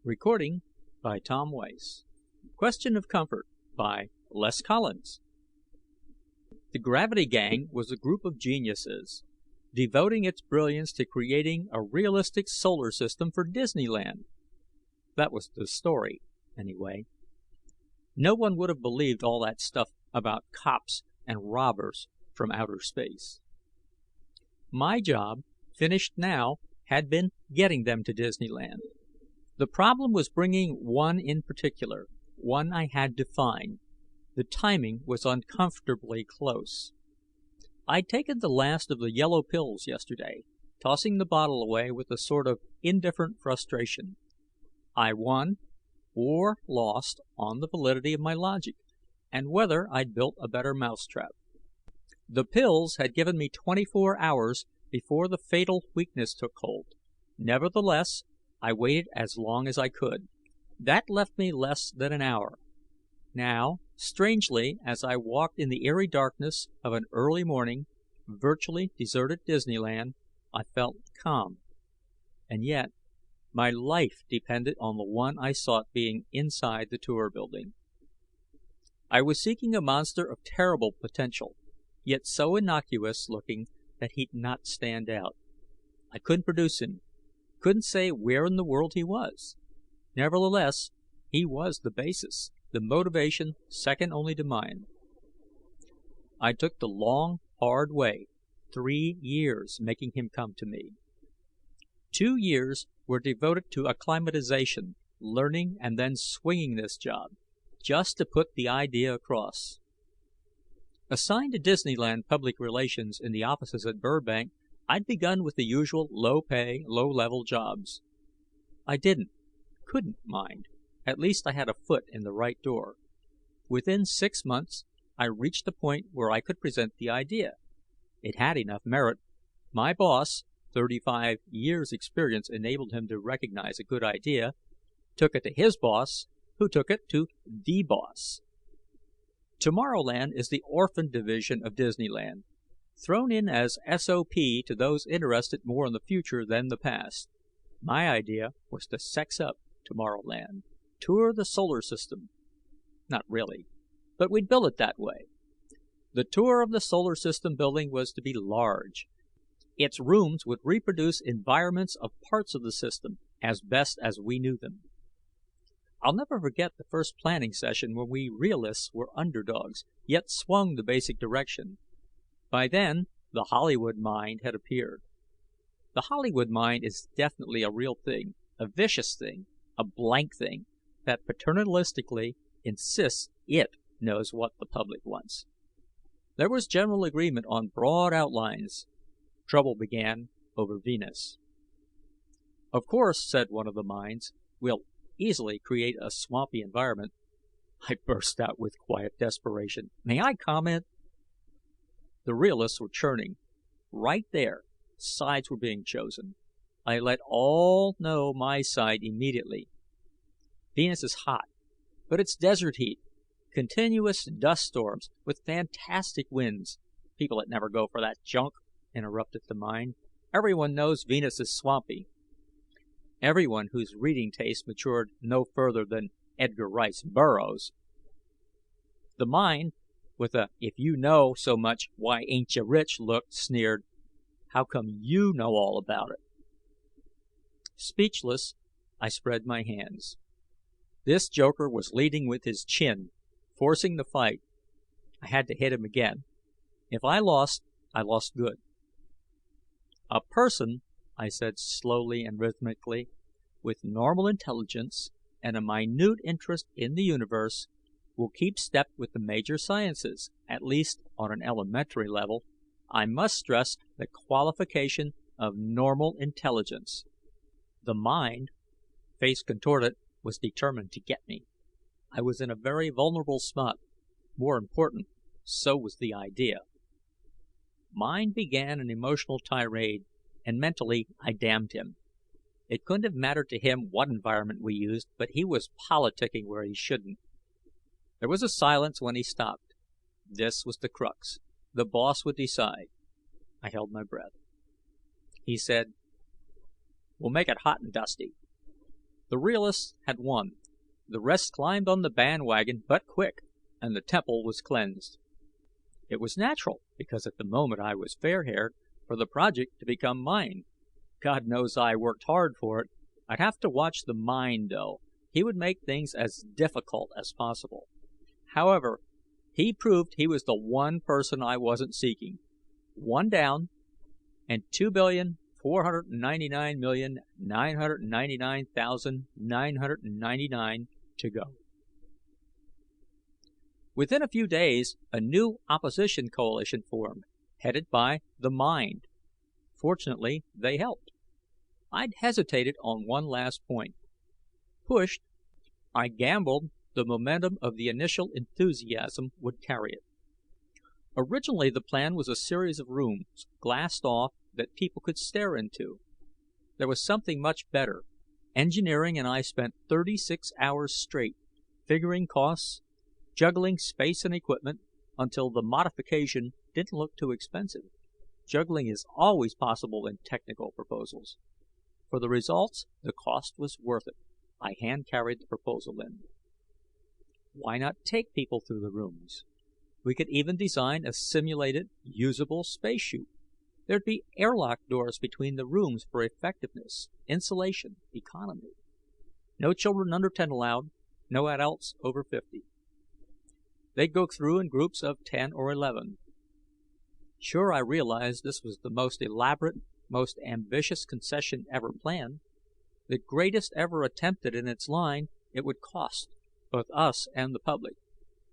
Recording by Tom Weiss. Question of Comfort by Les Collins. The Gravity Gang was a group of geniuses, devoting its brilliance to creating a realistic solar system for Disneyland. That was the story, anyway. No one would have believed all that stuff about cops and robbers from outer space. My job, finished now, had been getting them to Disneyland. The problem was bringing one in particular, one I had to find. The timing was uncomfortably close. I'd taken the last of the yellow pills yesterday, tossing the bottle away with a sort of indifferent frustration. I won, or lost, on the validity of my logic, and whether I'd built a better mousetrap. The pills had given me 24 hours before the fatal weakness took hold. Nevertheless, I waited as long as I could. That left me less than an hour. Now, strangely, as I walked in the eerie darkness of an early morning, virtually deserted Disneyland, I felt calm. And yet, my life depended on the one I sought being inside the tour building. I was seeking a monster of terrible potential, yet so innocuous looking that he'd not stand out. I couldn't produce him. Couldn't say where in the world he was. Nevertheless, he was the basis, the motivation second only to mine. I took the long, hard way, 3 years making him come to me. 2 years were devoted to acclimatization, learning and then swinging this job, just to put the idea across. Assigned to Disneyland Public Relations in the offices at Burbank, I'd begun with the usual low-pay, low-level jobs. I couldn't mind. At least I had a foot in the right door. Within 6 months, I reached the point where I could present the idea. It had enough merit. My boss, 35 years' experience enabled him to recognize a good idea, took it to his boss, who took it to the boss. Tomorrowland is the orphan division of Disneyland, thrown in as SOP to those interested more in the future than the past. My idea was to sex up Tomorrowland, tour the solar system. Not really, but we'd build it that way. The tour of the solar system building was to be large. Its rooms would reproduce environments of parts of the system as best as we knew them. I'll never forget the first planning session when we realists were underdogs, yet swung the basic direction. By then, the Hollywood mind had appeared. The Hollywood mind is definitely a real thing, a vicious thing, a blank thing, that paternalistically insists it knows what the public wants. There was general agreement on broad outlines. Trouble began over Venus. Of course, said one of the minds, we'll easily create a swampy environment. I burst out with quiet desperation. May I comment? The realists were churning. Right there, sides were being chosen. I let all know my side immediately. Venus is hot, but it's desert heat. Continuous dust storms with fantastic winds. People that never go for that junk, interrupted the mind. Everyone knows Venus is swampy. Everyone whose reading taste matured no further than Edgar Rice Burroughs. The mind, with a "if you know so much, why ain't you rich" look, sneered, "How come you know all about it?" Speechless, I spread my hands. This joker was leading with his chin, forcing the fight. I had to hit him again. If I lost, I lost good. A person, I said slowly and rhythmically, with normal intelligence and a minute interest in the universe, will keep step with the major sciences, at least on an elementary level. I must stress the qualification of normal intelligence. The mind, face contorted, was determined to get me. I was in a very vulnerable spot. More important, so was the idea. Mind began an emotional tirade, and mentally I damned him. It couldn't have mattered to him what environment we used, but he was politicking where he shouldn't. There was a silence when he stopped. This was the crux. The boss would decide. I held my breath. He said, "We'll make it hot and dusty." The realists had won. The rest climbed on the bandwagon, but quick, and the temple was cleansed. It was natural, because at the moment I was fair-haired, for the project to become mine. God knows I worked hard for it. I'd have to watch the mind, though. He would make things as difficult as possible. However, he proved he was the one person I wasn't seeking. One down, and 2,499,999,999 to go. Within a few days, a new opposition coalition formed, headed by the Mind. Fortunately, they helped. I'd hesitated on one last point. Pushed, I gambled the momentum of the initial enthusiasm would carry it. Originally, the plan was a series of rooms, glassed off, that people could stare into. There was something much better. Engineering and I spent 36 hours straight, figuring costs, juggling space and equipment, until the modification didn't look too expensive. Juggling is always possible in technical proposals. For the results, the cost was worth it. I hand-carried the proposal in. Why not take people through the rooms? We could even design a simulated, usable space chute. There'd be airlock doors between the rooms for effectiveness, insulation, economy. No children under 10 allowed, no adults over 50. They'd go through in groups of 10 or 11. Sure, I realized this was the most elaborate, most ambitious concession ever planned. The greatest ever attempted in its line. It would cost, both us and the public.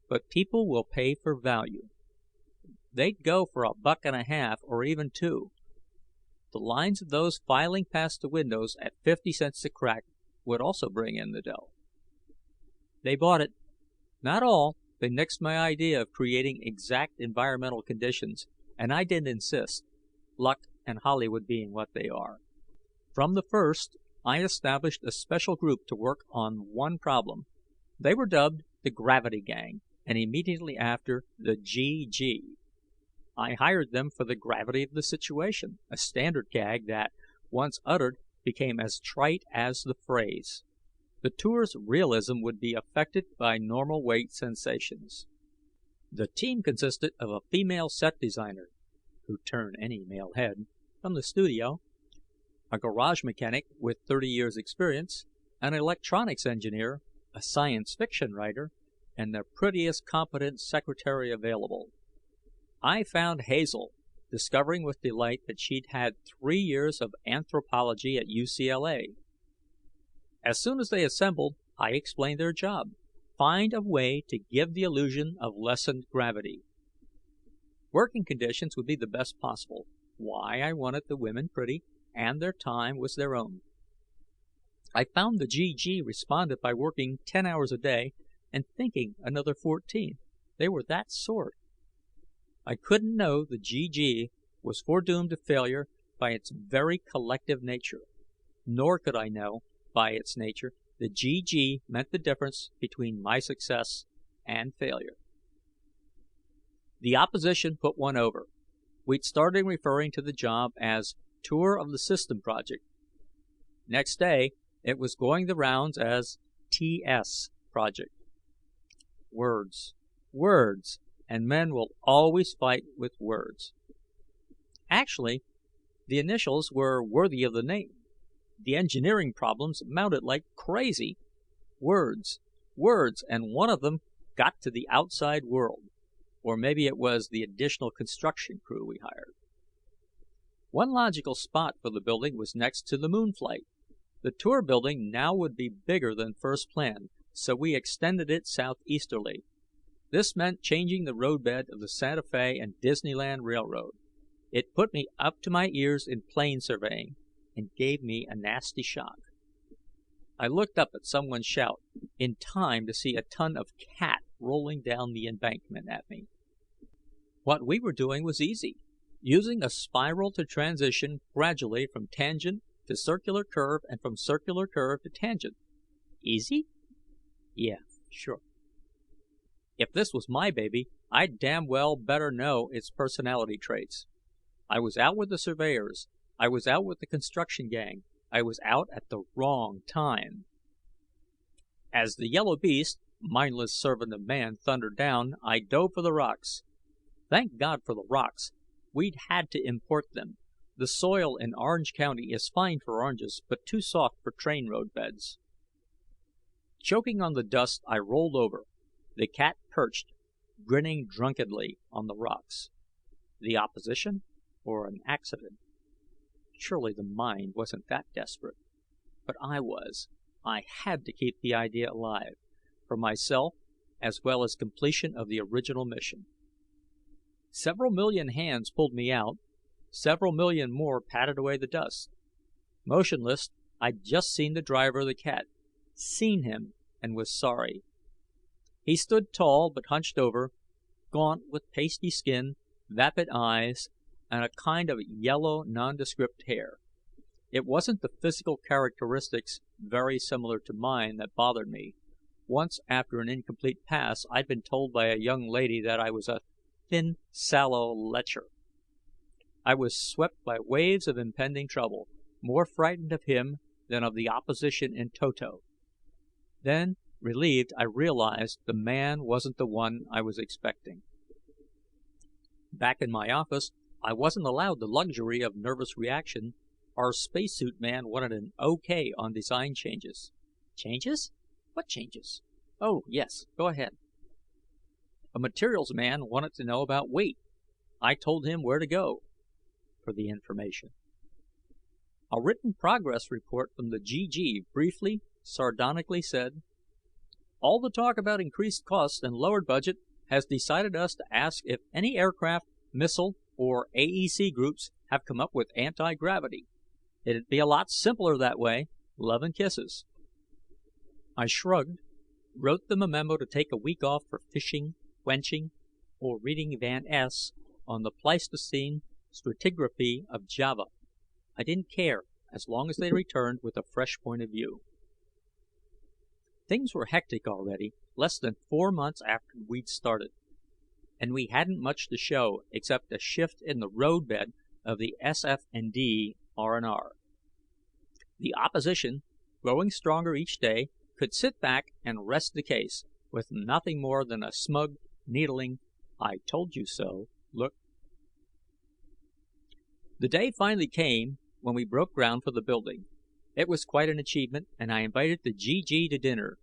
But people will pay for value. They'd go for $1.50 or even $2. The lines of those filing past the windows at 50 cents a crack would also bring in the dough. They bought it. Not all. They nixed my idea of creating exact environmental conditions, and I didn't insist, luck and Hollywood being what they are. From the first, I established a special group to work on one problem. They were dubbed the Gravity Gang, and immediately after, the GG. I hired them for the gravity of the situation, a standard gag that, once uttered, became as trite as the phrase. The tour's realism would be affected by normal weight sensations. The team consisted of a female set designer, who'd turn any male head, from the studio, a garage mechanic with 30 years' experience, an electronics engineer, a science fiction writer, and the prettiest competent secretary available. I found Hazel, discovering with delight that she'd had 3 years of anthropology at UCLA. As soon as they assembled, I explained their job. Find a way to give the illusion of lessened gravity. Working conditions would be the best possible. Why, I wanted the women pretty, and their time was their own. I found the GG responded by working 10 hours a day and thinking another 14. They were that sort. I couldn't know the GG was foredoomed to failure by its very collective nature. Nor could I know, by its nature, the GG meant the difference between my success and failure. The opposition put one over. We'd started referring to the job as Tour of the System Project. Next day, it was going the rounds as TS Project. Words. Words. And men will always fight with words. Actually, the initials were worthy of the name. The engineering problems mounted like crazy. Words. Words, and one of them got to the outside world. Or maybe it was the additional construction crew we hired. One logical spot for the building was next to the moon flight. The tour building now would be bigger than first planned, so we extended it southeasterly. This meant changing the roadbed of the Santa Fe and Disneyland Railroad. It put me up to my ears in plane surveying, and gave me a nasty shock. I looked up at someone shout, in time to see a ton of cat rolling down the embankment at me. What we were doing was easy, using a spiral to transition gradually from tangent to circular curve and from circular curve to tangent. Easy? Yeah, sure. If this was my baby, I'd damn well better know its personality traits. I was out with the surveyors. I was out with the construction gang. I was out at the wrong time. As the yellow beast, mindless servant of man, thundered down, I dove for the rocks. Thank God for the rocks. We'd had to import them. The soil in Orange County is fine for oranges, but too soft for train road beds. Choking on the dust, I rolled over. The cat perched, grinning drunkenly, on the rocks. The opposition, or an accident? Surely the mind wasn't that desperate. But I was. I had to keep the idea alive, for myself as well as completion of the original mission. Several million hands pulled me out. Several million more patted away the dust. Motionless, I'd just seen the driver of the cat. Seen him, and was sorry. He stood tall but hunched over, gaunt with pasty skin, vapid eyes, and a kind of yellow, nondescript hair. It wasn't the physical characteristics, very similar to mine, that bothered me. Once, after an incomplete pass, I'd been told by a young lady that I was a thin, sallow lecher. I was swept by waves of impending trouble, more frightened of him than of the opposition in toto. Then, relieved, I realized the man wasn't the one I was expecting. Back in my office, I wasn't allowed the luxury of nervous reaction. Our spacesuit man wanted an okay on design changes. Changes? What changes? Oh, yes, go ahead. A materials man wanted to know about weight. I told him where to go for the information. A written progress report from the GG briefly, sardonically said, "All the talk about increased costs and lowered budget has decided us to ask if any aircraft, missile, or AEC groups have come up with anti-gravity. It'd be a lot simpler that way. Love and kisses." I shrugged, wrote them a memo to take a week off for fishing, quenching, or reading Van S. on the Pleistocene stratigraphy of Java. I didn't care, as long as they returned with a fresh point of view. Things were hectic already, less than 4 months after we'd started. And we hadn't much to show, except a shift in the roadbed of the SF&D R&R. The opposition, growing stronger each day, could sit back and rest the case, with nothing more than a smug, needling, "I told you so" look. The day finally came when we broke ground for the building. It was quite an achievement, and I invited the GG to dinner.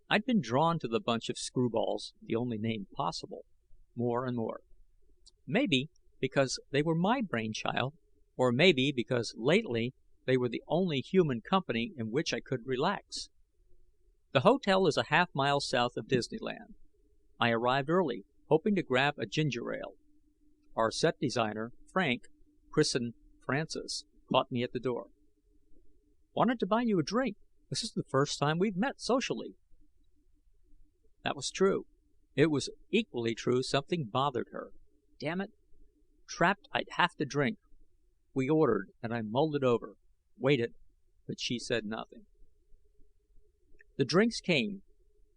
I'd been drawn to the bunch of screwballs, the only name possible, more and more. Maybe because they were my brainchild, or maybe because lately they were the only human company in which I could relax. The hotel is a half-mile south of Disneyland. I arrived early, hoping to grab a ginger ale. Our set designer, Frank, christened Francis, caught me at the door. "Wanted to buy you a drink. This is the first time we've met socially." That was true. It was equally true something bothered her. Damn it. Trapped I'd have to drink. We ordered, and I mulled it over. Waited, but she said nothing. The drinks came.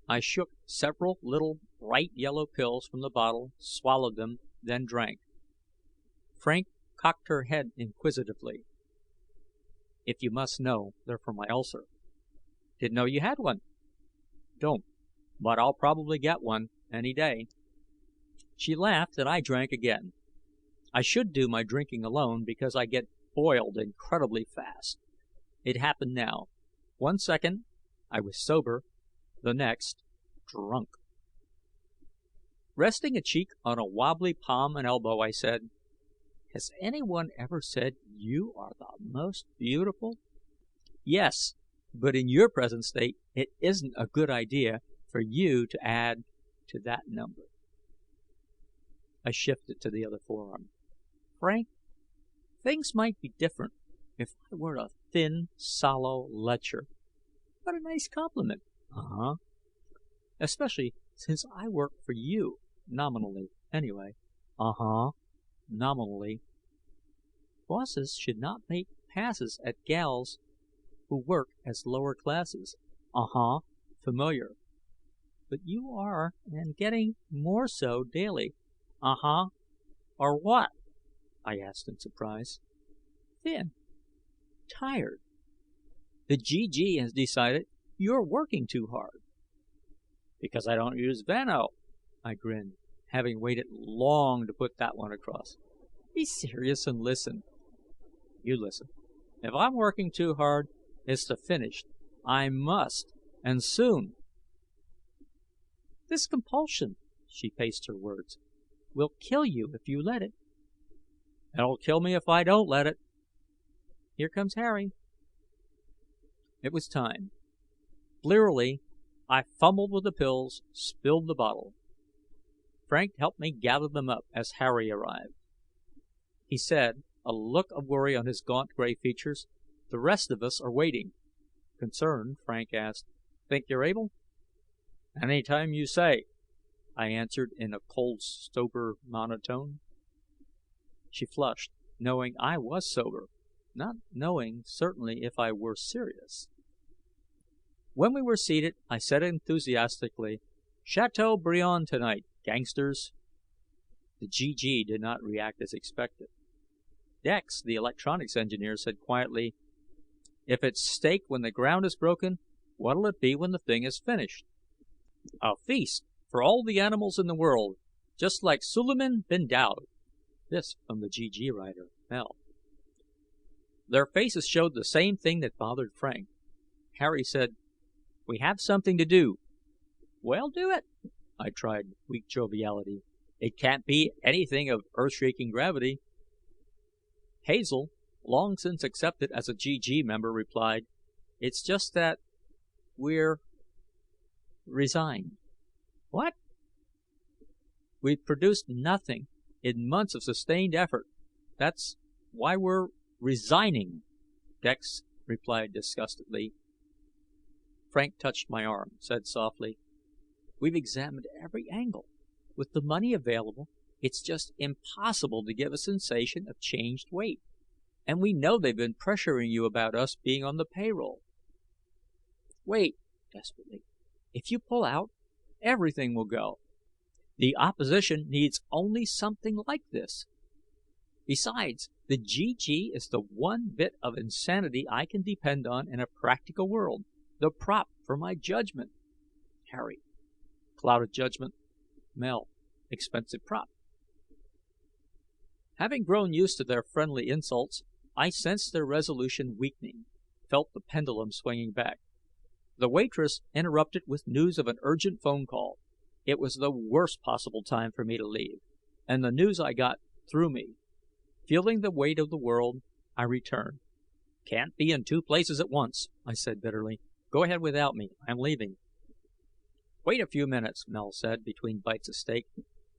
I shook several little bright yellow pills from the bottle, swallowed them, then drank. Frank cocked her head inquisitively. "If you must know, they're for my ulcer." "Didn't know you had one." "Don't, but I'll probably get one any day." She laughed, and I drank again. I should do my drinking alone, because I get boiled incredibly fast. It happened now. 1 second, I was sober. The next, drunk. Resting a cheek on a wobbly palm and elbow, I said, "Has anyone ever said you are the most beautiful?" "Yes, but in your present state, it isn't a good idea for you to add to that number." I shifted to the other forearm. "Frank, things might be different if I were a thin, sallow lecher. What a nice compliment." "Uh-huh. Especially since I work for you, nominally, anyway." "Uh-huh. Nominally. Bosses should not make passes at gals who work as lower classes." "Uh-huh. Familiar." "But you are, and getting more so daily." "Uh-huh. Are what?" I asked in surprise. "Thin. Tired. The GG has decided You're working too hard." "Because I don't use Vano," I grinned, having waited long to put that one across. "Be serious and listen." "You listen. If I'm working too hard, it's to finish. I must, and soon." "This compulsion," she paced her words, "will kill you if you let it." "It'll kill me if I don't let it." "Here comes Harry." It was time. Blearily, I fumbled with the pills, spilled the bottle. Frank helped me gather them up as Harry arrived. He said, a look of worry on his gaunt gray features, "The rest of us are waiting." Concerned, Frank asked, "Think you're able?" "Any time you say," I answered in a cold, sober monotone. She flushed, knowing I was sober, not knowing certainly if I were serious. When we were seated, I said enthusiastically, "Chateaubriand tonight, gangsters." The GG did not react as expected. Dex, the electronics engineer, said quietly, "If it's steak when the ground is broken, what'll it be when the thing is finished?" "A feast for all the animals in the world, just like Suleiman bin Daoud." This from the GG writer, Mel. Their faces showed the same thing that bothered Frank. Harry said, "We have something to do." "Well, do it." I tried weak joviality. "It can't be anything of earth-shaking gravity." Hazel, long since accepted as a GG member, replied, "It's just that we're resigned." "What?" "We've produced nothing in months of sustained effort. That's why we're resigning," Dex replied disgustedly. Frank touched my arm, said softly, "We've examined every angle. With the money available, it's just impossible to give a sensation of changed weight. And we know they've been pressuring you about us being on the payroll." "Wait," desperately. "If you pull out, everything will go. The opposition needs only something like this. Besides, the GG is the one bit of insanity I can depend on in a practical world. The prop for my judgment." Harry. "Clouded judgment." Mel. "Expensive prop." Having grown used to their friendly insults, I sensed their resolution weakening, felt the pendulum swinging back. The waitress interrupted with news of an urgent phone call. It was the worst possible time for me to leave, and the news I got threw me. Feeling the weight of the world, I returned. "Can't be in two places at once," I said bitterly. "Go ahead without me. I'm leaving." "Wait a few minutes," Mel said, between bites of steak.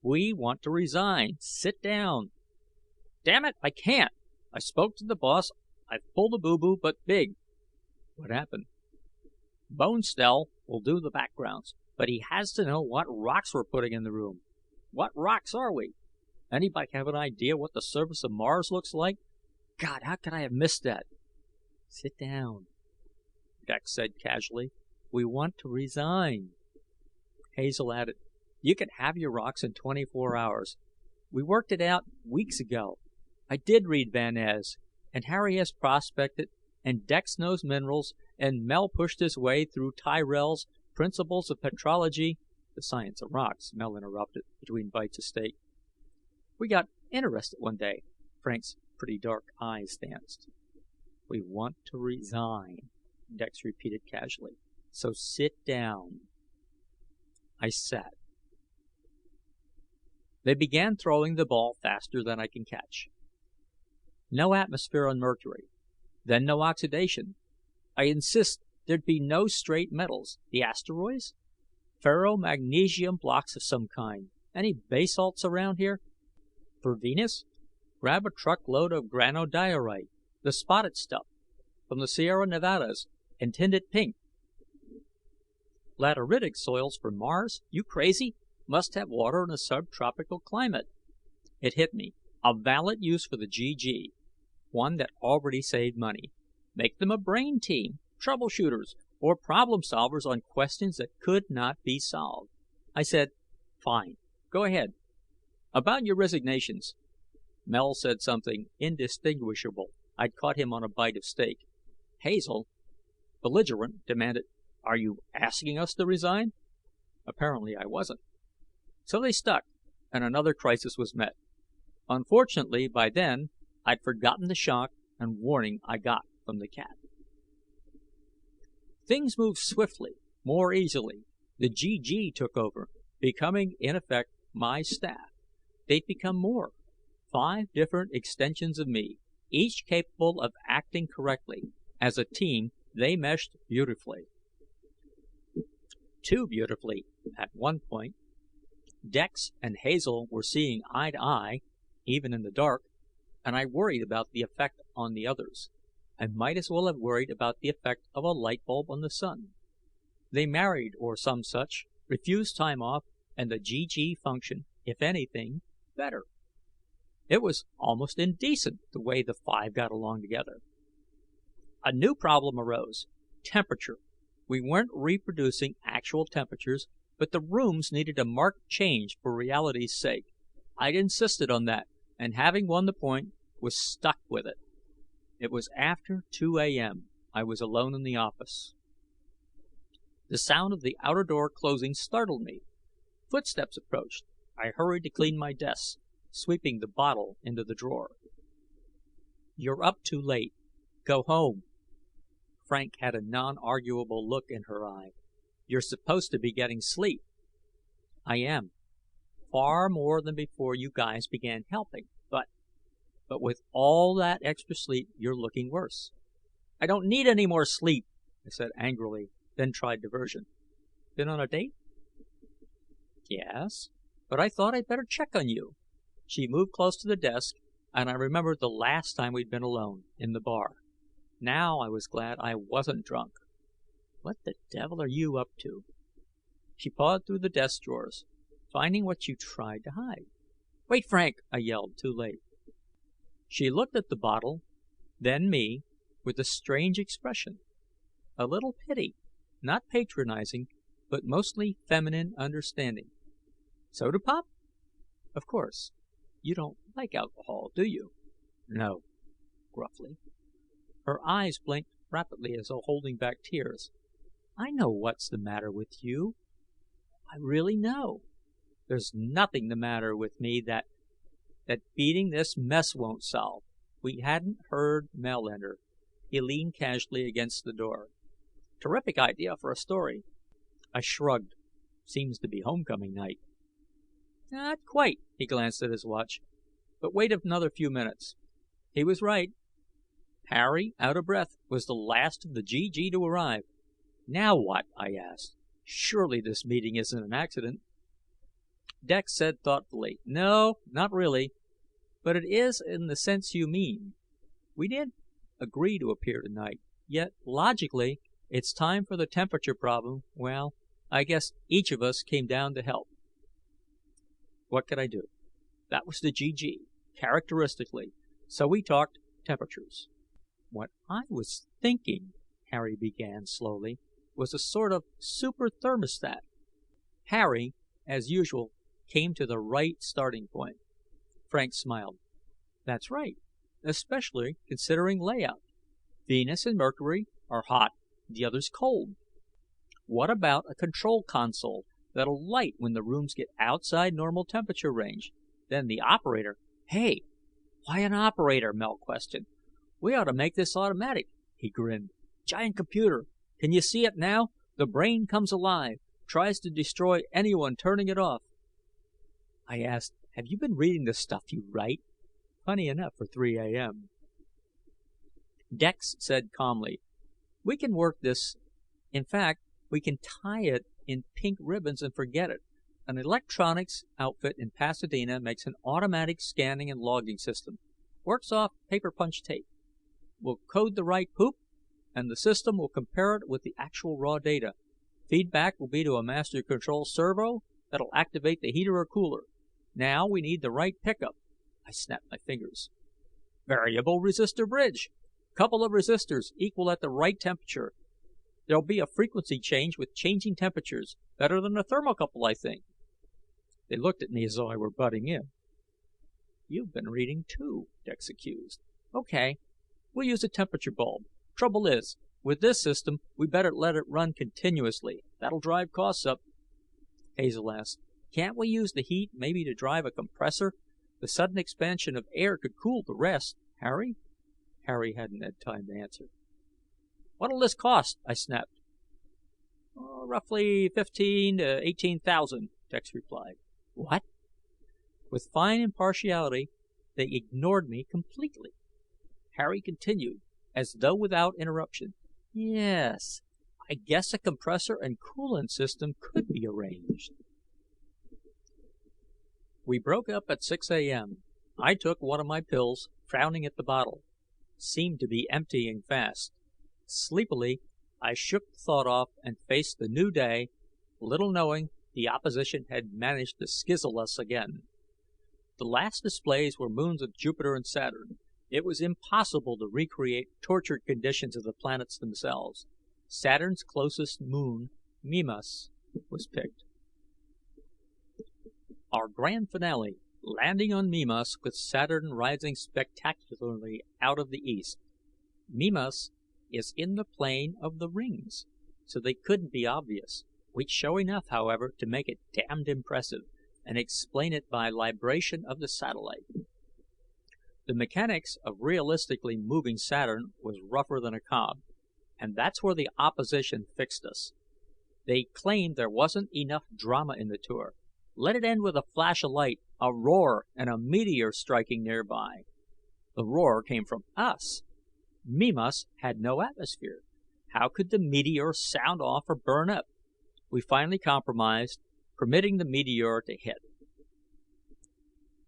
"We want to resign. Sit down." "Damn it, I can't. I spoke to the boss. I've pulled a boo-boo, but big." "What happened?" "Bonestell will do the backgrounds, but he has to know what rocks we're putting in the room." "What rocks are we?" "Anybody have an idea what the surface of Mars looks like?" "God, how could I have missed that?" "Sit down," Dex said casually. "We want to resign." Hazel added, "You can have your rocks in 24 hours. We worked it out weeks ago. I did read Van Ez, and Harry has prospected, and Dex knows minerals, and Mel pushed his way through Tyrell's Principles of Petrology." "The science of rocks," Mel interrupted, between bites of steak. "We got interested one day." Frank's pretty dark eyes danced. "We want to resign," Dex repeated casually. "So sit down." I sat. They began throwing the ball faster than I can catch. "No atmosphere on Mercury. Then no oxidation. I insist there'd be no straight metals. The asteroids? Ferromagnesium blocks of some kind. Any basalts around here? For Venus? Grab a truckload of granodiorite, the spotted stuff, from the Sierra Nevadas, and tint it pink. Lateritic soils for Mars? You crazy? Must have water in a subtropical climate." It hit me. A valid use for the GG. One that already saved money. Make them a brain team, troubleshooters, or problem solvers on questions that could not be solved. I said, "Fine. Go ahead. About your resignations." Mel said something indistinguishable. I'd caught him on a bite of steak. Hazel, belligerent, demanded, Are you asking us to resign? Apparently I wasn't. So they stuck, and another crisis was met. Unfortunately, by then, I'd forgotten the shock and warning I got from the cat. Things moved swiftly, more easily. The GG took over, becoming, in effect, my staff. They'd become more. 5 different extensions of me, each capable of acting correctly. As a team, they meshed beautifully. Too beautifully, at one point. Dex and Hazel were seeing eye to eye, even in the dark, and I worried about the effect on the others. I might as well have worried about the effect of a light bulb on the sun. They married or some such, refused time off, and the GG functioned, if anything, better. It was almost indecent the way the 5 got along together. A new problem arose: temperature. We weren't reproducing actual temperatures, but the rooms needed a marked change for reality's sake. I'd insisted on that, and having won the point, was stuck with it. It was after 2 a.m. I was alone in the office. The sound of the outer door closing startled me. Footsteps approached. I hurried to clean my desk, sweeping the bottle into the drawer. "You're up too late. Go home." Frank had a non-arguable look in her eye. "You're supposed to be getting sleep." "I am. Far more than before you guys began helping, but with all that extra sleep, you're looking worse." "I don't need any more sleep," I said angrily, then tried diversion. "Been on a date?" "Yes, but I thought I'd better check on you." She moved close to the desk, and I remembered the last time we'd been alone, in the bar. Now I was glad I wasn't drunk. "What the devil are you up to?" She pawed through the desk drawers, finding what you tried to hide. "Wait, Frank!" I yelled, too late. She looked at the bottle, then me, with a strange expression. A little pity, not patronizing, but mostly feminine understanding. "Soda pop?" "Of course. You don't like alcohol, do you?" "No," gruffly. Her eyes blinked rapidly as though holding back tears. "I know what's the matter with you. I really know. There's nothing the matter with me that beating this mess won't solve." We hadn't heard Mel enter. He leaned casually against the door. "Terrific idea for a story." I shrugged. "Seems to be homecoming night." "Not quite." He glanced at his watch. "But wait another few minutes." He was right. Harry, out of breath, was the last of the GG to arrive. "Now what?" I asked. "Surely this meeting isn't an accident." Dex said thoughtfully, "No, not really. But it is in the sense you mean. We didn't agree to appear tonight, yet, logically, it's time for the temperature problem. Well, I guess each of us came down to help." What could I do? That was the GG, characteristically. So we talked temperatures. "What I was thinking," Harry began slowly, "was a sort of super thermostat." Harry, as usual, came to the right starting point. Frank smiled. "That's right, especially considering layout. Venus and Mercury are hot, the others cold. What about a control console that'll light when the rooms get outside normal temperature range? Then the operator—" "Hey, why an operator?" Mel questioned. "We ought to make this automatic." He grinned. "Giant computer. Can you see it now? The brain comes alive, tries to destroy anyone turning it off." I asked, "Have you been reading the stuff you write?" Funny enough for 3 a.m. Dex said calmly, "We can work this. In fact, we can tie it in pink ribbons and forget it. An electronics outfit in Pasadena makes an automatic scanning and logging system. Works off paper punch tape. We'll code the right poop, and the system will compare it with the actual raw data. Feedback will be to a master control servo that'll activate the heater or cooler. Now we need the right pickup." I snapped my fingers. "Variable resistor bridge. Couple of resistors equal at the right temperature. There'll be a frequency change with changing temperatures. Better than a thermocouple, I think." They looked at me as though I were butting in. "You've been reading too," Dex accused. "Okay, we'll use a temperature bulb. Trouble is, With this system, we better let it run continuously. That'll drive costs up." Hazel asked, "Can't we use the heat maybe to drive a compressor? The sudden expansion of air could cool the rest, Harry." Harry hadn't had time to answer. "What'll this cost?" I snapped. "Roughly 15 to 18,000, Dex replied. "What?" With fine impartiality, they ignored me completely. Harry continued, as though without interruption. "Yes, I guess a compressor and coolant system could be arranged." We broke up at 6 a.m. I took one of my pills, frowning at the bottle. Seemed to be emptying fast. Sleepily, I shook the thought off and faced the new day, little knowing the opposition had managed to skizzle us again. The last displays were moons of Jupiter and Saturn. It was impossible to recreate tortured conditions of the planets themselves. Saturn's closest moon, Mimas, was picked. Our grand finale, landing on Mimas with Saturn rising spectacularly out of the east. Mimas is in the plane of the rings, so they couldn't be obvious. We'd show enough, however, to make it damned impressive, and explain it by libration of the satellite. The mechanics of realistically moving Saturn was rougher than a cob, and that's where the opposition fixed us. They claimed there wasn't enough drama in the tour. Let it end with a flash of light, a roar, and a meteor striking nearby. The roar came from us. Mimas had no atmosphere. How could the meteor sound off or burn up? We finally compromised, permitting the meteor to hit.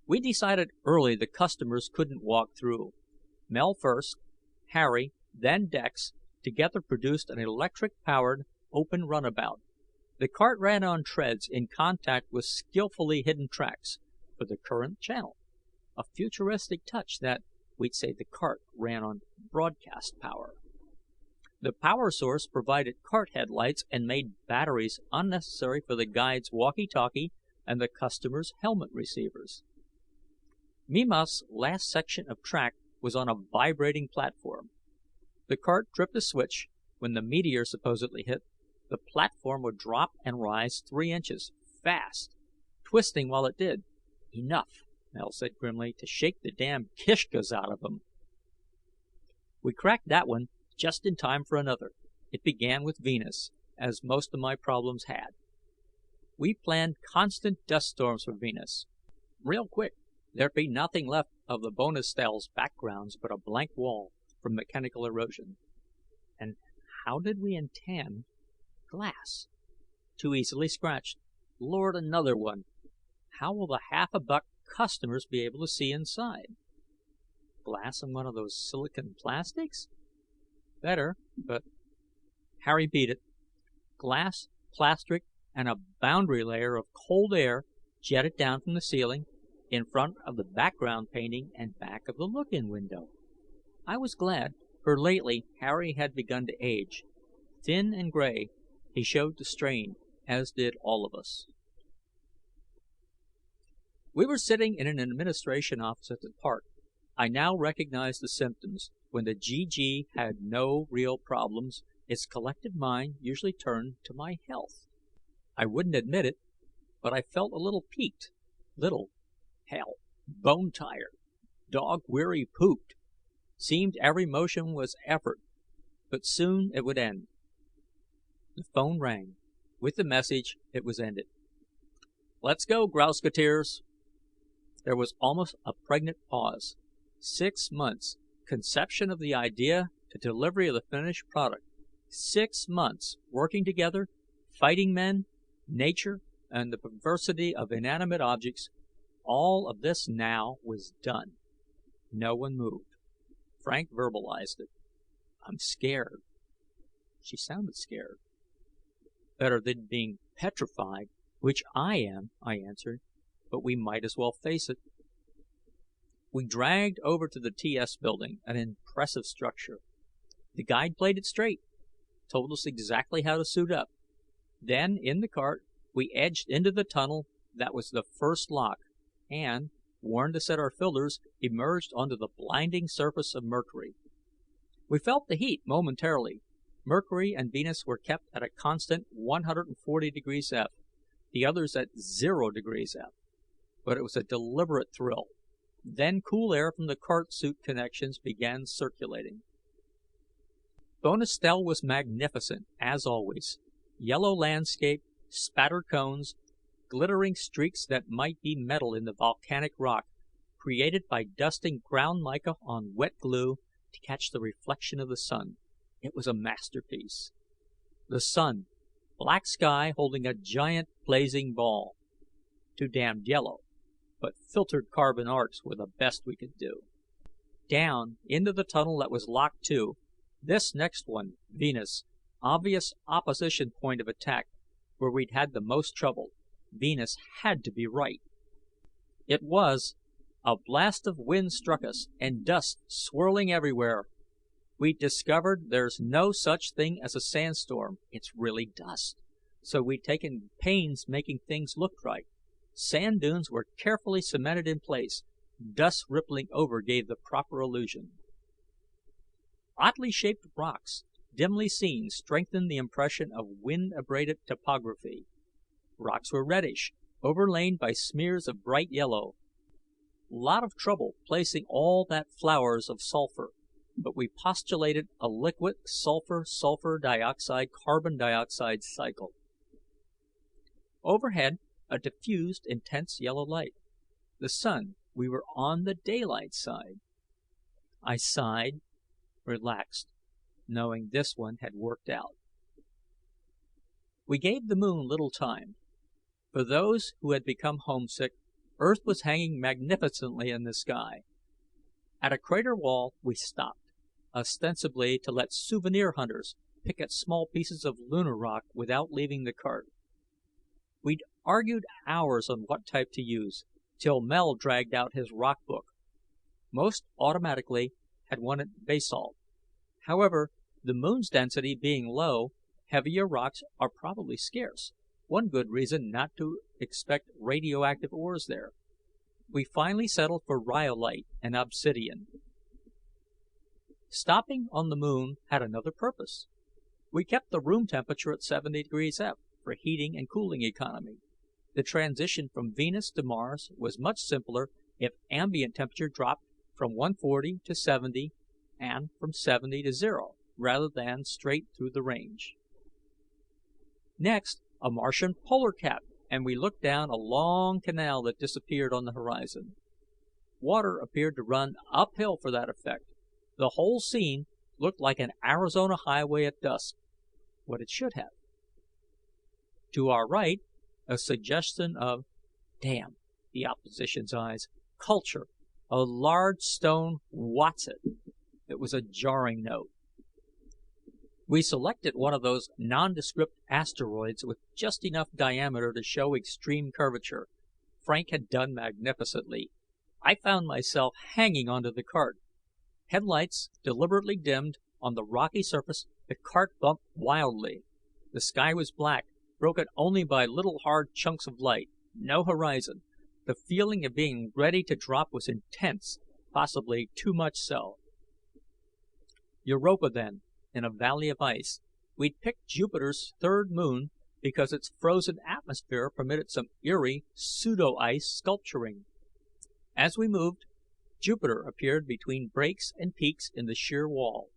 We decided early the customers couldn't walk through. Mel first, Harry, then Dex, together produced an electric-powered, open runabout. The cart ran on treads in contact with skillfully hidden tracks for the current channel. A futuristic touch that, we'd say the cart ran on broadcast power. The power source provided cart headlights and made batteries unnecessary for the guide's walkie-talkie and the customer's helmet receivers. Mimas' last section of track was on a vibrating platform. The cart tripped a switch. When the meteor supposedly hit, the platform would drop and rise 3 inches, fast, twisting while it did. "Enough," Mel said grimly, "to shake the damn kishkas out of 'em." We cracked that one just in time for another. It began with Venus, as most of my problems had. We planned constant dust storms for Venus. Real quick, there'd be nothing left of the Bonus-Stell's backgrounds but a blank wall from mechanical erosion. And how did we intend glass? Too easily scratched. Lord, another one. How will the $50 customers be able to see inside? Glass in one of those silicon plastics? Better, but Harry beat it. Glass, plastic, and a boundary layer of cold air jetted down from the ceiling, in front of the background painting and back of the look-in window. I was glad, for lately Harry had begun to age. Thin and gray, he showed the strain, as did all of us. We were sitting in an administration office at the park. I now recognized the symptoms. When the GG had no real problems, its collective mind usually turned to my health. I wouldn't admit it, but I felt a little peaked. Hell, bone-tired, dog-weary pooped. Seemed every motion was effort, but soon it would end. The phone rang. With the message, it was ended. "Let's go, Grouseketeers." There was almost a pregnant pause. 6 months, conception of the idea to delivery of the finished product. 6 months, working together, fighting men, nature, and the perversity of inanimate objects. All of this now was done. No one moved. Frank verbalized it. "I'm scared." She sounded scared. "Better than being petrified, which I am," I answered, "but we might as well face it." We dragged over to the TS building, an impressive structure. The guide played it straight, told us exactly how to suit up. Then, in the cart, we edged into the tunnel that was the first lock, and, warned to set our filters, emerged onto the blinding surface of Mercury. We felt the heat momentarily. Mercury and Venus were kept at a constant 140 degrees F, the others at 0 degrees F. But it was a deliberate thrill. Then cool air from the cart suit connections began circulating. Bonestell was magnificent, as always. Yellow landscape, spattered cones, glittering streaks that might be metal in the volcanic rock, created by dusting ground mica on wet glue to catch the reflection of the sun. It was a masterpiece. The sun, black sky holding a giant blazing ball. Too damned yellow, but filtered carbon arcs were the best we could do. Down into the tunnel that was locked too. This next one, Venus, obvious opposition point of attack, where we'd had the most trouble. Venus had to be right. It was. A blast of wind struck us, and dust swirling everywhere. We'd discovered there's no such thing as a sandstorm. It's really dust. So we'd taken pains making things look right. Sand dunes were carefully cemented in place. Dust rippling over gave the proper illusion. Oddly shaped rocks, dimly seen, strengthened the impression of wind-abraded topography. Rocks were reddish, overlain by smears of bright yellow. Lot of trouble placing all that flowers of sulfur, but we postulated a liquid sulfur-sulfur dioxide carbon dioxide cycle. Overhead, a diffused intense yellow light. The sun. We were on the daylight side. I sighed, relaxed, knowing this one had worked out. We gave the moon little time. For those who had become homesick, Earth was hanging magnificently in the sky. At a crater wall, we stopped, ostensibly to let souvenir hunters pick at small pieces of lunar rock without leaving the cart. We'd argued hours on what type to use, till Mel dragged out his rock book. Most automatically had wanted basalt. However, the moon's density being low, heavier rocks are probably scarce. One good reason not to expect radioactive ores there. We finally settled for rhyolite and obsidian. Stopping on the moon had another purpose. We kept the room temperature at 70 degrees F for heating and cooling economy. The transition from Venus to Mars was much simpler if ambient temperature dropped from 140 to 70 and from 70 to 0, rather than straight through the range. Next, a Martian polar cap, and we looked down a long canal that disappeared on the horizon. Water appeared to run uphill for that effect. The whole scene looked like an Arizona highway at dusk. What it should have. To our right, a suggestion of, damn, the opposition's eyes, culture, a large stone What's-it. It was a jarring note. We selected one of those nondescript asteroids with just enough diameter to show extreme curvature. Frank had done magnificently. I found myself hanging onto the cart. Headlights deliberately dimmed. On the rocky surface, the cart bumped wildly. The sky was black, broken only by little hard chunks of light. No horizon. The feeling of being ready to drop was intense, possibly too much so. Europa, then, in a valley of ice. We'd picked Jupiter's third moon because its frozen atmosphere permitted some eerie pseudo-ice sculpturing. As we moved, Jupiter appeared between breaks and peaks in the sheer wall.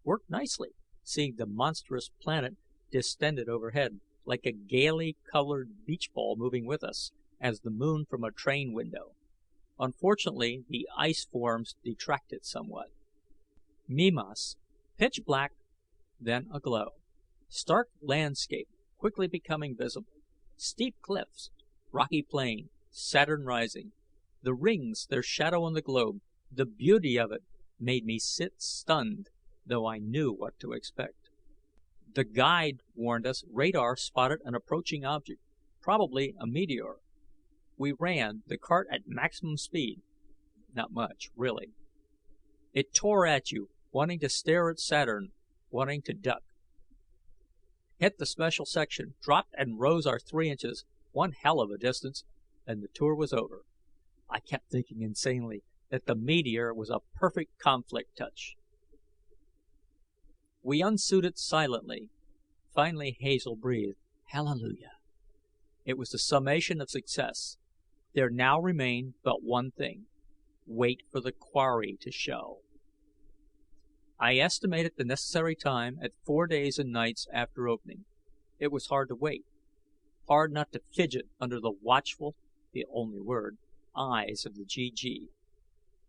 Worked nicely, seeing the monstrous planet distended overhead, like a gaily colored beach ball moving with us, as the moon from a train window. Unfortunately, the ice forms detracted somewhat. Mimas, pitch black, then aglow. Stark landscape, quickly becoming visible. Steep cliffs, rocky plain, Saturn rising. The rings, their shadow on the globe, the beauty of it made me sit stunned, though I knew what to expect. The guide warned us radar spotted an approaching object, probably a meteor. We ran, the cart at maximum speed. Not much, really. It tore at you, wanting to stare at Saturn, wanting to duck. Hit the special section, dropped and rose our 3 inches, one hell of a distance, and the tour was over. I kept thinking insanely that the meteor was a perfect conflict touch. We unsuited silently. Finally Hazel breathed, "Hallelujah." It was the summation of success. There now remained but one thing: wait for the quarry to show. I estimated the necessary time at 4 days and nights after opening. It was hard to wait. Hard not to fidget under the watchful, the only word, eyes of the GG.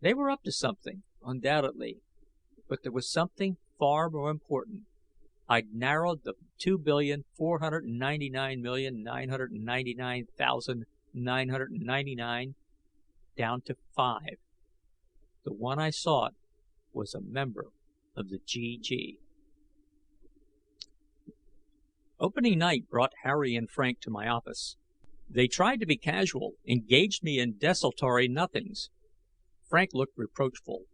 They were up to something, undoubtedly. But there was something far more important. I'd narrowed the 2,499,999,999 down to 5. The one I sought was a member of the GG. Opening night brought Harry and Frank to my office. They tried to be casual, engaged me in desultory nothings. Frank looked reproachful.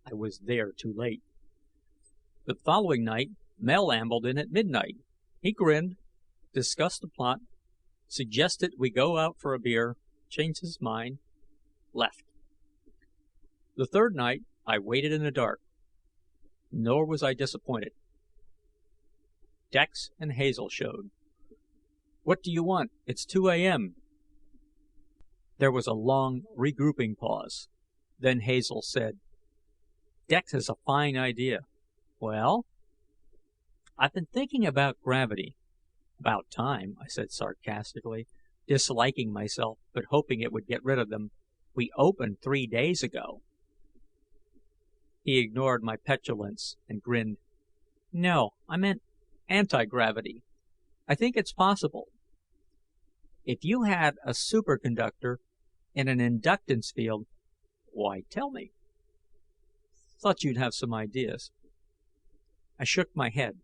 I was there too late. The following night, Mel ambled in at midnight. He grinned, discussed the plot, suggested we go out for a beer, changed his mind, left. The third night, I waited in the dark. Nor was I disappointed. Dex and Hazel showed. "What do you want? It's 2 a.m. There was a long, regrouping pause. Then Hazel said, "Dex has a fine idea." "Well?" "I've been thinking about gravity." "About time," I said sarcastically, disliking myself, but hoping it would get rid of them. "We opened 3 days ago." He ignored my petulance and grinned. "No, I meant anti-gravity. I think it's possible. If you had a superconductor in an inductance field—" "Why, tell me." "Thought you'd have some ideas." I shook my head.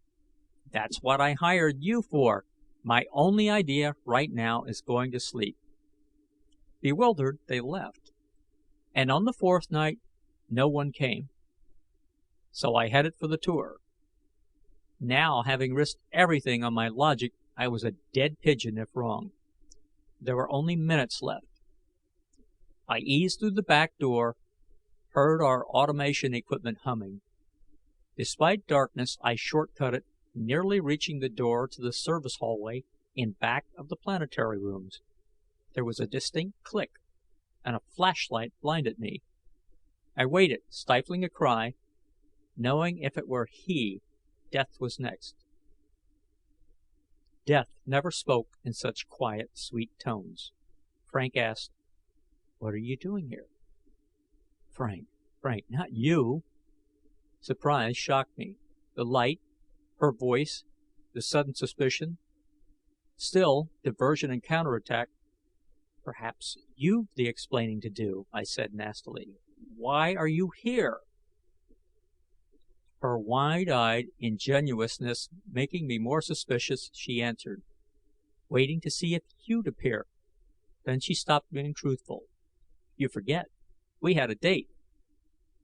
"That's what I hired you for. My only idea right now is going to sleep." Bewildered, they left. And on the fourth night, no one came. So I headed for the tour. Now, having risked everything on my logic, I was a dead pigeon if wrong. There were only minutes left. I eased through the back door, heard our automation equipment humming. Despite darkness, I shortcut, nearly reaching the door to the service hallway in back of the planetary rooms. There was a distinct click, and a flashlight blinded me. I waited, stifling a cry, knowing if it were he, death was next. Death never spoke in such quiet, sweet tones. Frank asked, "What are you doing here?" Frank, not you." Surprise shocked me. The light, her voice, the sudden suspicion. Still, diversion and counterattack. "Perhaps you've the explaining to do," I said nastily. "Why are you here?" Her wide-eyed ingenuousness making me more suspicious, she answered, "Waiting to see if you'd appear." Then she stopped being truthful. "You forget. We had a date."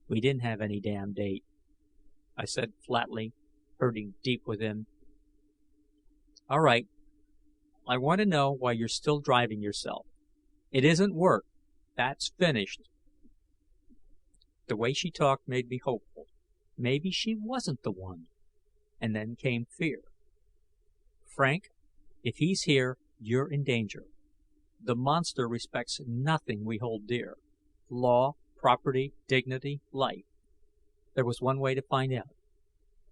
"We didn't have any damn date," I said flatly, hurting deep within. "All right. I want to know why you're still driving yourself. It isn't work. That's finished." The way she talked made me hopeful. Maybe she wasn't the one. And then came fear. "Frank, if he's here, you're in danger. The monster respects nothing we hold dear. Law, property, dignity, life. There was one way to find out.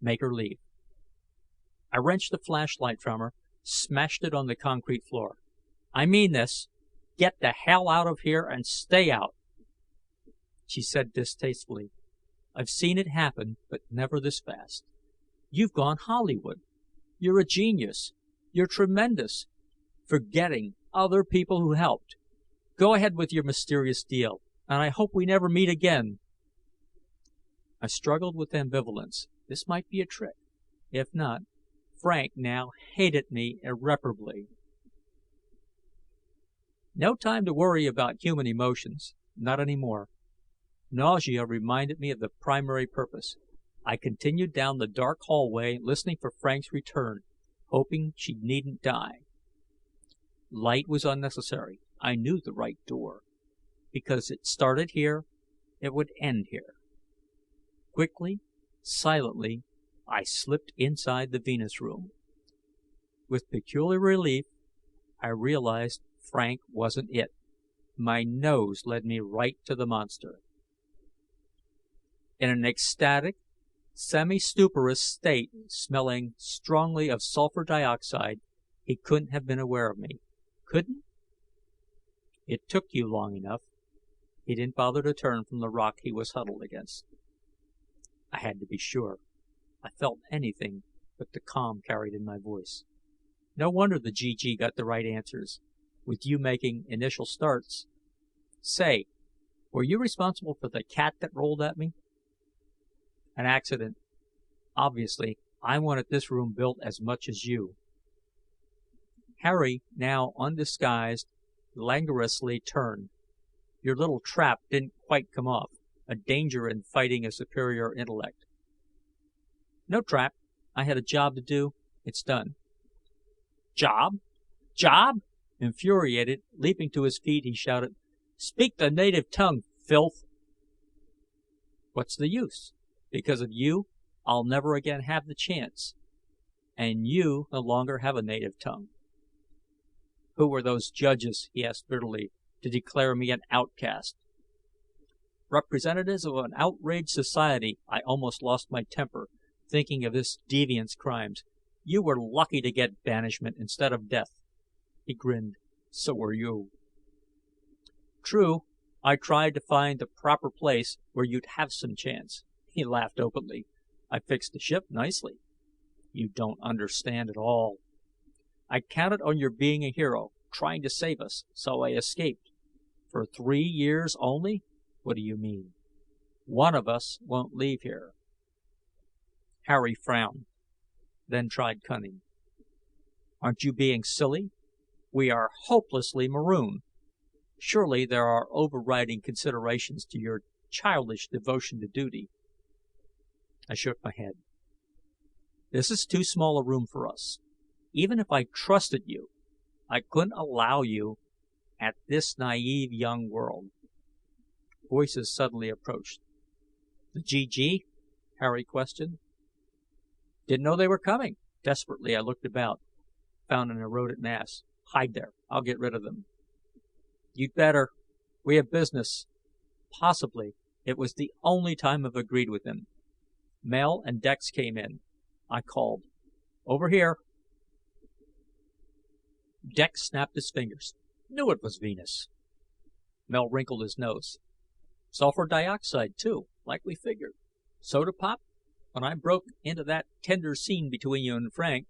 Make her leave." I wrenched the flashlight from her, smashed it on the concrete floor. "I mean this. Get the hell out of here and stay out." She said distastefully, "I've seen it happen, but never this fast. You've gone Hollywood. You're a genius. You're tremendous. Forgetting other people who helped. Go ahead with your mysterious deal, and I hope we never meet again." I struggled with ambivalence. This might be a trick. If not, Frank now hated me irreparably. No time to worry about human emotions. Not anymore. Nausea reminded me of the primary purpose. I continued down the dark hallway, listening for Frank's return, hoping she needn't die. Light was unnecessary. I knew the right door. Because it started here, it would end here. Quickly, silently, I slipped inside the Venus room. With peculiar relief, I realized Frank wasn't it. My nose led me right to the monster. In an ecstatic, semi-stuporous state, smelling strongly of sulfur dioxide, he couldn't have been aware of me. Couldn't? It took you long enough. He didn't bother to turn from the rock he was huddled against. I had to be sure. I felt anything but the calm carried in my voice. No wonder the GG got the right answers, with you making initial starts. Say, were you responsible for the cat that rolled at me? An accident. Obviously, I wanted this room built as much as you. Harry, now undisguised, languorously turned. Your little trap didn't quite come off. A danger in fighting a superior intellect. No trap. I had a job to do. It's done. Job? Job? Infuriated, leaping to his feet, he shouted, "Speak the native tongue, filth!" What's the use? Because of you, I'll never again have the chance. And you no longer have a native tongue. Who were those judges, he asked bitterly, to declare me an outcast? Representatives of an outraged society. I almost lost my temper, thinking of this deviant's crimes. You were lucky to get banishment instead of death. He grinned. So were you. True, I tried to find the proper place where you'd have some chance. He laughed openly. I fixed the ship nicely. You don't understand at all. I counted on your being a hero, trying to save us, so I escaped. For 3 years only? What do you mean? One of us won't leave here. Harry frowned, then tried cunning. Aren't you being silly? We are hopelessly marooned. Surely there are overriding considerations to your childish devotion to duty. I shook my head. This is too small a room for us. Even if I trusted you, I couldn't allow you at this naive young world. Voices suddenly approached. The GG? Harry questioned. Didn't know they were coming. Desperately, I looked about. Found an eroded mass. Hide there. I'll get rid of them. You'd better. We have business. Possibly. It was the only time I've agreed with him. Mel and Dex came in. I called. Over here. Dex snapped his fingers. Knew it was Venus. Mel wrinkled his nose. Sulfur dioxide, too, like we figured. Soda pop? When I broke into that tender scene between you and Frank,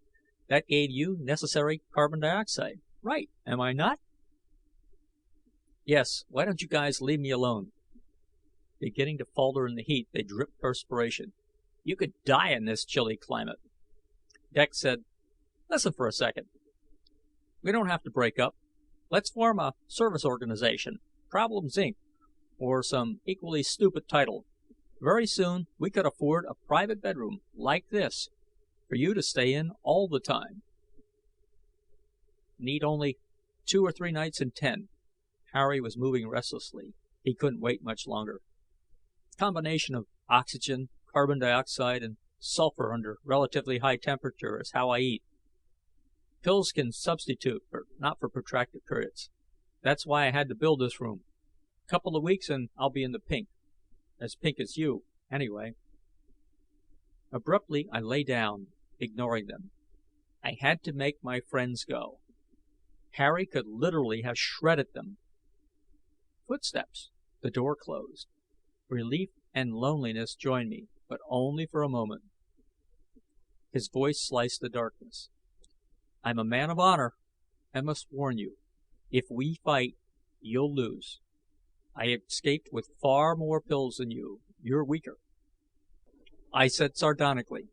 that gave you necessary carbon dioxide. Right, am I not? Yes, why don't you guys leave me alone? Beginning to falter in the heat, they dripped perspiration. You could die in this chilly climate. Dex said, Listen for a second. We don't have to break up. Let's form a service organization, Problems Inc., or some equally stupid title. Very soon, we could afford a private bedroom, like this, for you to stay in all the time. Need only 2 or 3 nights in 10. Harry was moving restlessly. He couldn't wait much longer. Combination of oxygen, carbon dioxide, and sulfur under relatively high temperature is how I eat. Pills can substitute, but not for protracted periods. That's why I had to build this room. Couple of weeks and I'll be in the pink. As pink as you, anyway. Abruptly, I lay down, ignoring them. I had to make my friends go. Harry could literally have shredded them. Footsteps. The door closed. Relief and loneliness joined me, but only for a moment. His voice sliced the darkness. I'm a man of honor. I must warn you. If we fight, you'll lose. I escaped with far more pills than you. You're weaker. I said sardonically,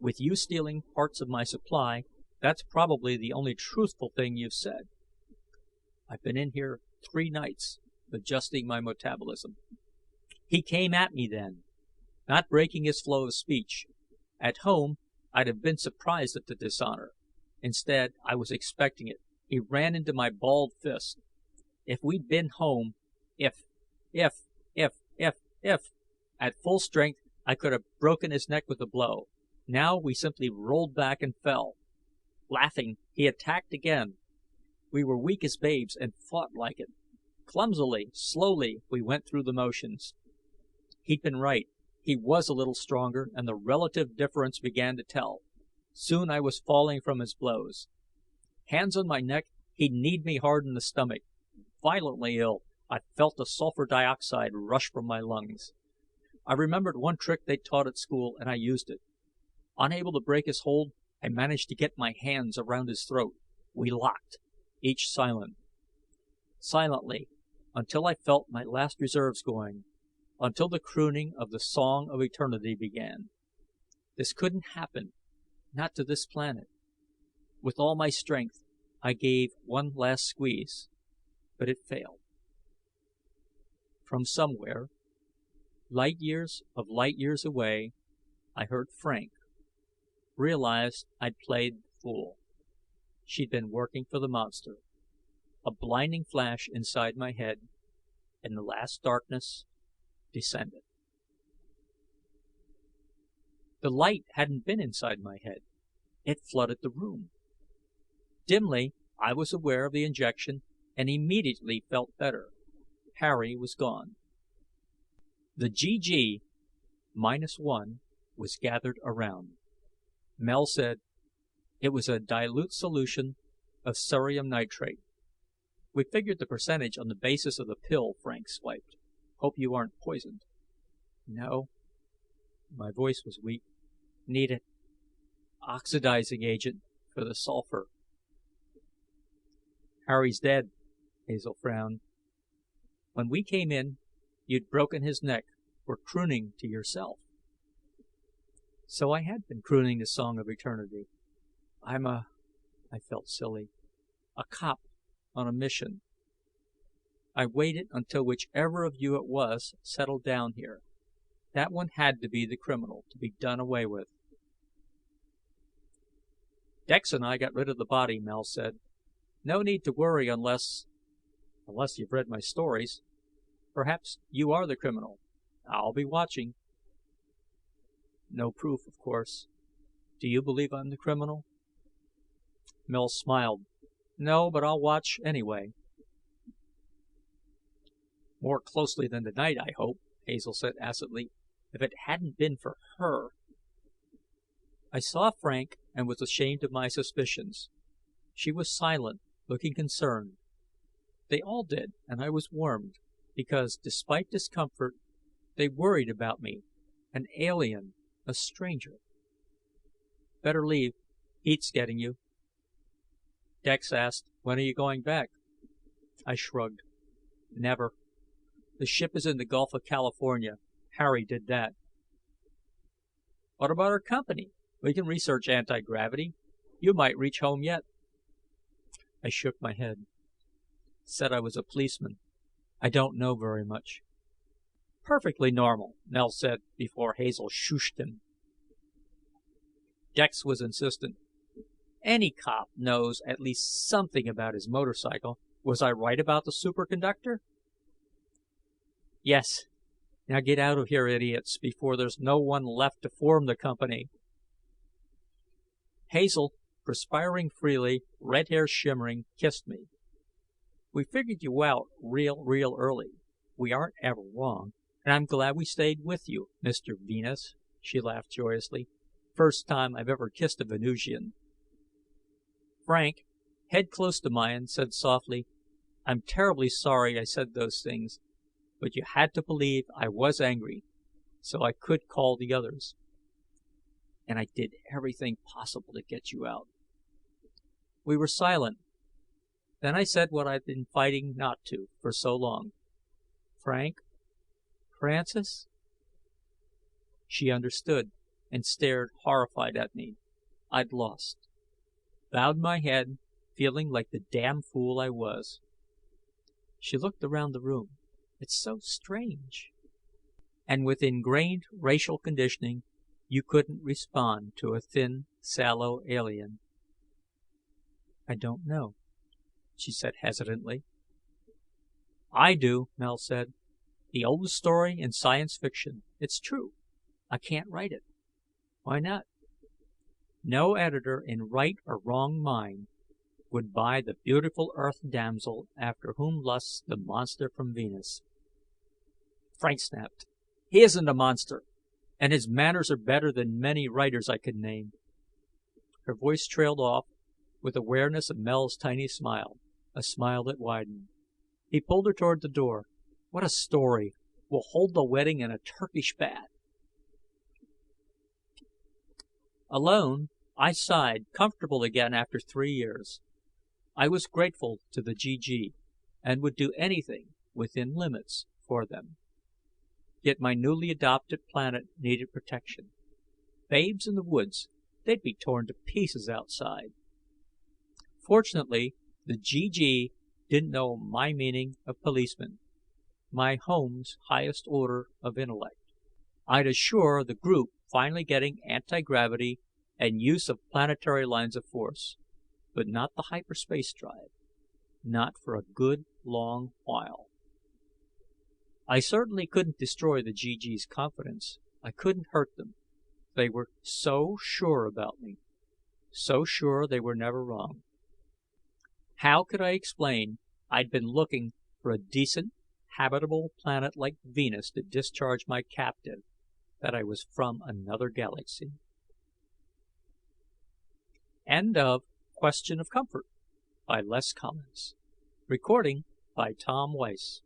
with you stealing parts of my supply, that's probably the only truthful thing you've said. I've been in here 3 nights, adjusting my metabolism. He came at me then, not breaking his flow of speech. At home, I'd have been surprised at the dishonor. Instead, I was expecting it. He ran into my balled fist. If we'd been home, if, at full strength, I could have broken his neck with a blow. Now we simply rolled back and fell. Laughing, he attacked again. We were weak as babes and fought like it. Clumsily, slowly, we went through the motions. He'd been right. He was a little stronger, and the relative difference began to tell. Soon I was falling from his blows. Hands on my neck, he kneed me hard in the stomach. Violently ill, I felt the sulfur dioxide rush from my lungs. I remembered one trick they taught at school, and I used it. Unable to break his hold, I managed to get my hands around his throat. We locked, each silent. Silently, until I felt my last reserves going, until the crooning of the Song of Eternity began. This couldn't happen, not to this planet. With all my strength, I gave one last squeeze, but it failed. From somewhere, light years away, I heard Frank. Realized I'd played the fool. She'd been working for the monster. A blinding flash inside my head, and the last darkness descended. The light hadn't been inside my head. It flooded the room. Dimly, I was aware of the injection and immediately felt better. Harry was gone. The GG-1 was gathered around. Mel said it was a dilute solution of cerium nitrate. We figured the percentage on the basis of the pill Frank swiped. Hope you aren't poisoned. No. My voice was weak. Need it. Oxidizing agent for the sulfur. Harry's dead, Hazel frowned. When we came in, you'd broken his neck for crooning to yourself. So I had been crooning the Song of Eternity. I felt silly. A cop on a mission. I waited until whichever of you it was settled down here. That one had to be the criminal, to be done away with. Dex and I got rid of the body, Mel said. No need to worry unless you've read my stories. Perhaps you are the criminal. I'll be watching. No proof, of course. Do you believe I'm the criminal? Mel smiled. No, but I'll watch anyway. More closely than tonight, I hope, Hazel said acidly. If it hadn't been for her. I saw Frank and was ashamed of my suspicions. She was silent, looking concerned. They all did, and I was warmed, because despite discomfort, they worried about me, an alien, a stranger. Better leave. Heat's getting you. Dex asked, when are you going back? I shrugged. Never. The ship is in the Gulf of California. Harry did that. What about our company? We can research anti-gravity. You might reach home yet. I shook my head. Said I was a policeman. I don't know very much. Perfectly normal, Mel said before Hazel shooshed him. Dex was insistent. Any cop knows at least something about his motorcycle. Was I right about the superconductor? Yes. Now get out of here, idiots, before there's no one left to form the company. Hazel, perspiring freely, red hair shimmering, kissed me. We figured you out real early. We aren't ever wrong, and I'm glad we stayed with you, Mr. Venus. She laughed joyously. First time I've ever kissed a Venusian. Frank, head close to mine, said softly, I'm terribly sorry I said those things, but you had to believe I was angry, so I could call the others. And I did everything possible to get you out. We were silent. Then I said what I'd been fighting not to for so long. Frank? Francis? She understood and stared horrified at me. I'd lost. Bowed my head, feeling like the damn fool I was. She looked around the room. It's so strange. And with ingrained racial conditioning, you couldn't respond to a thin, sallow alien. I don't know, she said hesitantly. I do, Mel said. The oldest story in science fiction. It's true. I can't write it. Why not? No editor in right or wrong mind would buy the beautiful Earth damsel after whom lusts the monster from Venus. Frank snapped. He isn't a monster, and his manners are better than many writers I could name. Her voice trailed off with awareness of Mel's tiny smile, a smile that widened. He pulled her toward the door. What a story! We'll hold the wedding in a Turkish bath. Alone, I sighed, comfortable again after 3 years. I was grateful to the GG, and would do anything, within limits, for them. Yet my newly adopted planet needed protection. Babes in the woods, they'd be torn to pieces outside. Fortunately, the GG didn't know my meaning of policeman, my home's highest order of intellect. I'd assure the group finally getting anti-gravity and use of planetary lines of force, but not the hyperspace drive. Not for a good long while. I certainly couldn't destroy the GG's confidence. I couldn't hurt them. They were so sure about me. So sure they were never wrong. How could I explain I'd been looking for a decent, habitable planet like Venus to discharge my captive, that I was from another galaxy? End of Question of Comfort by Les Collins. Recording by Tom Weiss.